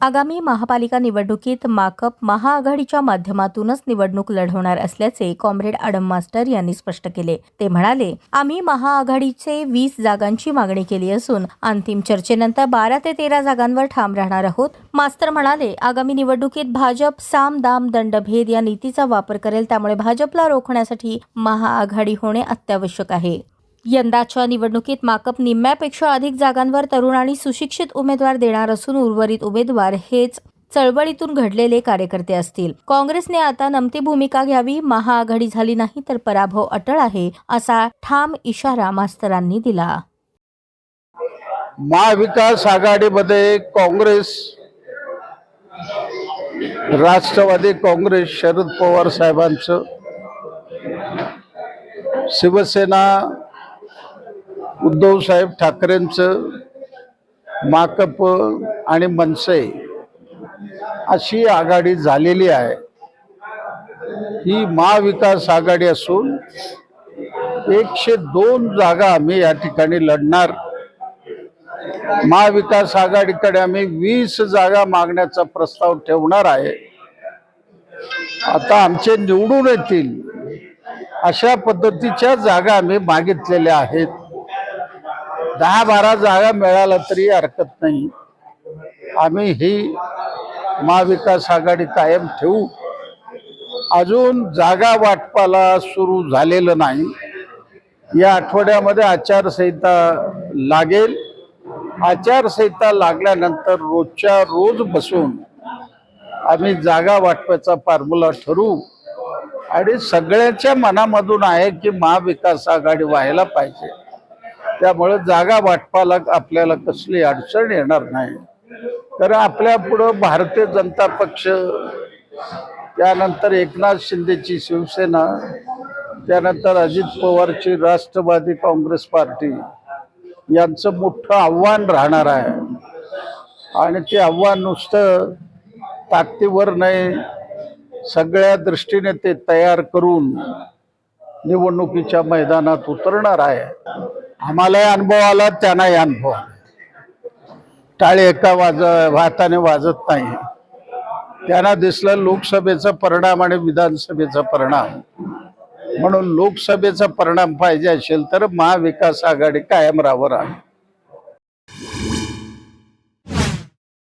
आगामी महापालिका निवडणुकीत माकप महाआघाडीच्या माध्यमातूनच निवडणूक लढवणार असल्याचे कॉम्रेड आडम मास्टर यांनी स्पष्ट केले। ते म्हणाले, आम्ही महाआघाडीचे 20 जागांची मागणी केली असून अंतिम चर्चेनंतर 12 ते 13 जागांवर ठाम राहणार आहोत। मास्टर म्हणाले, आगामी निवडणुकीत भाजप साम दाम दंडभेद या नीतीचा वापर करेल, त्यामुळे भाजपला रोखण्यासाठी महाआघाडी होणे अत्यावश्यक आहे। यंदाच्या निवडणुकीत माकप निम्म्यापेक्षा अधिक जागांवर तरुण आणि सुशिक्षित उमेदवार देणार असून उर्वरित उमेदवार हेच चळवळीतून घडलेले कार्यकर्ते असतील। काँग्रेसने आता नमती भूमिका घ्यावी, महाआघाडी झाली नाही तर पराभव अटळ आहे, असा ठाम इशारा मास्तरांनी दिला। महाविकास आघाडीमध्ये काँग्रेस, राष्ट्रवादी काँग्रेस, शरद पवार साहेबांचं, शिवसेना उद्धव साहेब ठाकरेंचं, माकप आणि मनसे अशी आघाडी झालेली आहे। ही महाविकास आघाडी असून 102 जागा आम्ही या ठिकाणी लढणार। महाविकास आघाडीकडे आम्ही 20 जागा मागण्याचा प्रस्ताव ठेवणार आहे। आता आमचे निवडून येतील अशा पद्धतीच्या जागा आम्ही मागितलेल्या आहेत। 10-12 जागा मिळाला तरी हरकत नाही। आम्ही ही महाविकास आघाडी कायम ठेवू। अजून जागा वाटपाला सुरू झालेलं नाही। या आठवड्यामध्ये आचारसंहिता लागेल। आचारसंहिता लागल्यानंतर रोजच्या रोज बसून आम्ही जागा वाटपाचा फॉर्म्युला ठरवू आणि सगळ्यांच्या मनामधून आहे की महाविकास आघाडी व्हायला पाहिजे। त्यामुळे जागा वाटपाला आपल्याला कसली अडचण येणार नाही। कारण आपल्या पुढं भारतीय जनता पक्ष, त्यानंतर एकनाथ शिंदेची शिवसेना, त्यानंतर अजित पवारची राष्ट्रवादी काँग्रेस पार्टी यांचं मोठं आव्हान राहणार आहे। आणि ते आव्हान नुसतं ताकदीवर नाही, सगळ्या दृष्टीने ते तयार करून निवडणुकीच्या मैदानात उतरणार आहे। आम्हालाही अनुभव आला, त्यांनाही अनुभव आला। टाळी एका हाताने वाजत नाही। त्यांना दिसलं लोकसभेचा परिणाम आणि विधानसभेचा परिणाम, म्हणून लोकसभेचा परिणाम पाहिजे असेल तर महाविकास आघाडी कायम राहावर आहे।